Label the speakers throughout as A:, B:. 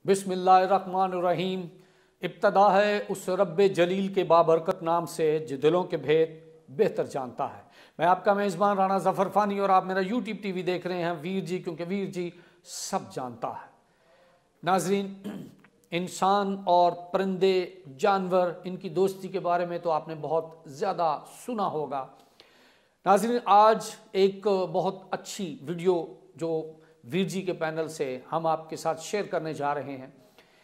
A: बिस्मिल्लाहिर्रहमानिर्रहीम। इब्तदा है उस रब्बे जलील के बाबरकत नाम से जो दिलों के भेद बेहतर जानता है। मैं आपका मेज़बान राना ज़फ़र फ़ानी और आप मेरा यूट्यूब टीवी देख रहे हैं वीर जी, क्योंकि वीर जी सब जानता है। नाज़रीन, इंसान और परिंदे जानवर, इनकी दोस्ती के बारे में तो आपने बहुत ज़्यादा सुना होगा। नाज़रीन, आज एक बहुत अच्छी वीडियो जो वीर जी के पैनल से हम आपके साथ शेयर करने जा रहे हैं।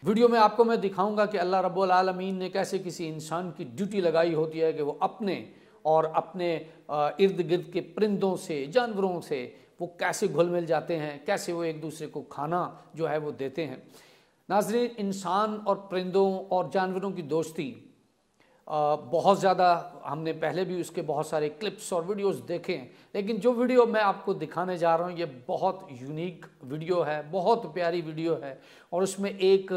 A: वीडियो में आपको मैं दिखाऊंगा कि अल्लाह रब्बुल आलमीन ने कैसे किसी इंसान की ड्यूटी लगाई होती है कि वो अपने और अपने इर्द गिर्द के परिंदों से, जानवरों से वो कैसे घुल मिल जाते हैं, कैसे वो एक दूसरे को खाना जो है वो देते हैं। नाज़रीन, इंसान और परिंदों और जानवरों की दोस्ती बहुत ज़्यादा, हमने पहले भी उसके बहुत सारे क्लिप्स और वीडियोस देखे हैं, लेकिन जो वीडियो मैं आपको दिखाने जा रहा हूँ ये बहुत यूनिक वीडियो है, बहुत प्यारी वीडियो है। और उसमें एक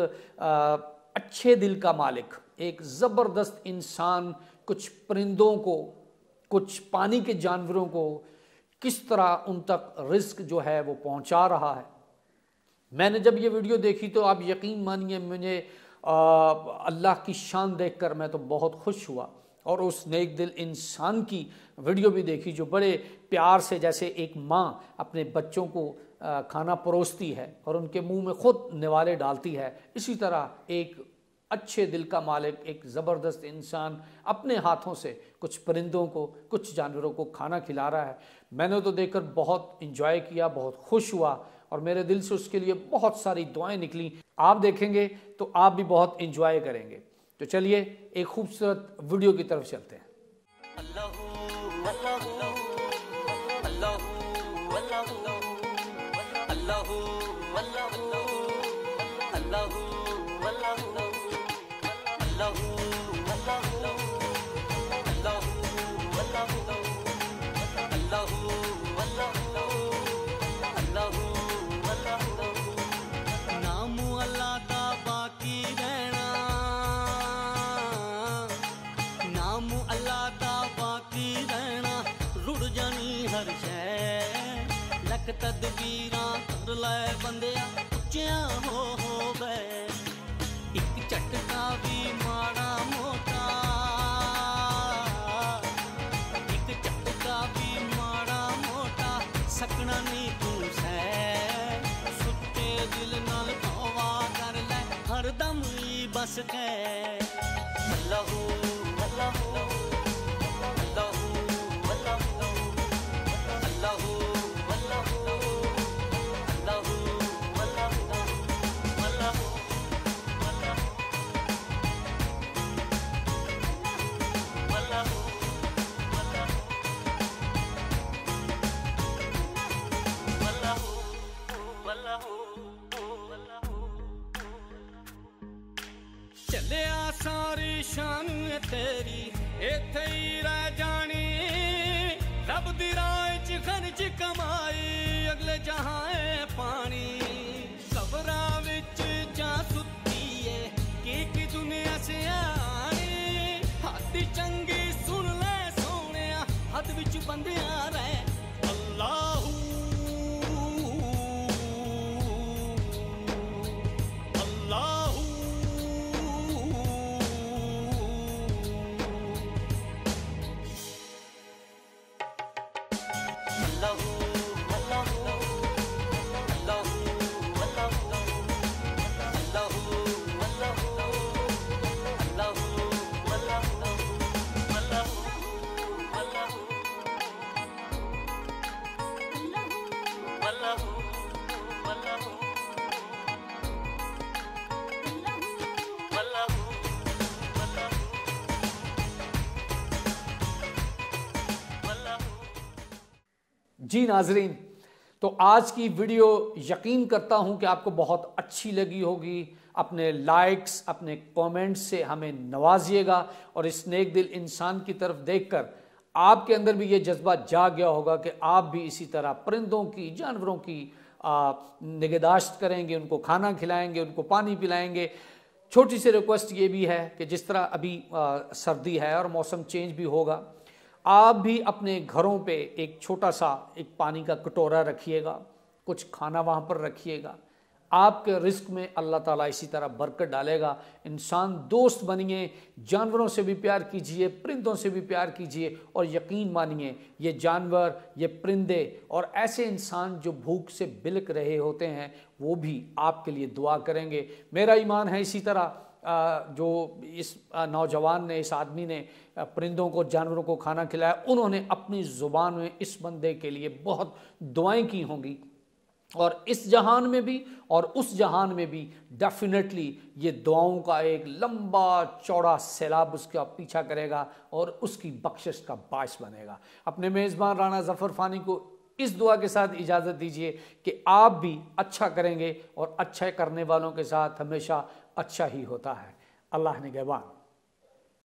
A: अच्छे दिल का मालिक, एक ज़बरदस्त इंसान कुछ परिंदों को, कुछ पानी के जानवरों को किस तरह उन तक रिस्क जो है वो पहुँचा रहा है। मैंने जब ये वीडियो देखी तो आप यकीन मानिए, मुझे अल्लाह की शान देखकर मैं तो बहुत खुश हुआ। और उस नेक दिल इंसान की वीडियो भी देखी जो बड़े प्यार से, जैसे एक माँ अपने बच्चों को खाना परोसती है और उनके मुंह में खुद निवाले डालती है, इसी तरह एक अच्छे दिल का मालिक, एक ज़बरदस्त इंसान अपने हाथों से कुछ परिंदों को, कुछ जानवरों को खाना खिला रहा है। मैंने तो देखकर बहुत इंजॉय किया, बहुत खुश हुआ और मेरे दिल से उसके लिए बहुत सारी दुआएं निकली। आप देखेंगे तो आप भी बहुत इंजॉय करेंगे। तो चलिए एक खूबसूरत वीडियो की तरफ चलते हैं।
B: तदबीरां कर लै बंदिया उच्चिया हो गए, एक झटका भी माड़ा मोटा, एक झटका भी माड़ा मोटा सकना नहीं तू सै, सुते दिल नाल तौबा कर लै हरदम ही बस के। अल्लाहू अल्लाहू चलिया सारी शान तेरी इत्थे ही रह जानी, रब दी राह च खर्च कमाई अगले जहां है पानी, कबरा विच जा सुत्ती है की दुनिया से आनी, हद चंगी सुन ले सोनिया हद विच बंदिया रह। अल्लाहू
A: जी नाजरीन, तो आज की वीडियो यकीन करता हूं कि आपको बहुत अच्छी लगी होगी। अपने लाइक्स, अपने कमेंट्स से हमें नवाजिएगा और इस नेक दिल इंसान की तरफ देखकर आपके अंदर भी ये जज्बा जाग गया होगा कि आप भी इसी तरह परिंदों की, जानवरों की निगहदाश्त करेंगे, उनको खाना खिलाएंगे, उनको पानी पिलाएंगे। छोटी सी रिक्वेस्ट ये भी है कि जिस तरह अभी सर्दी है और मौसम चेंज भी होगा, आप भी अपने घरों पे एक छोटा सा एक पानी का कटोरा रखिएगा, कुछ खाना वहाँ पर रखिएगा। आपके रिस्क में अल्लाह ताला इसी तरह बरकत डालेगा। इंसान दोस्त बनिए, जानवरों से भी प्यार कीजिए, परिंदों से भी प्यार कीजिए, और यकीन मानिए ये जानवर, ये परिंदे और ऐसे इंसान जो भूख से बिलक रहे होते हैं वो भी आपके लिए दुआ करेंगे। मेरा ईमान है इसी तरह जो इस नौजवान ने, इस आदमी ने परिंदों को, जानवरों को खाना खिलाया, उन्होंने अपनी ज़ुबान में इस बंदे के लिए बहुत दुआएं की होंगी, और इस जहान में भी और उस जहान में भी डेफिनेटली ये दुआओं का एक लंबा चौड़ा सैलाब उसका पीछा करेगा और उसकी बख्शिश का बायस बनेगा। अपने मेज़बान राना ज़फ़र फ़ानी को इस दुआ के साथ इजाज़त दीजिए कि आप भी अच्छा करेंगे, और अच्छा करने वालों के साथ हमेशा अच्छा ही होता है। अल्लाह निगहबान।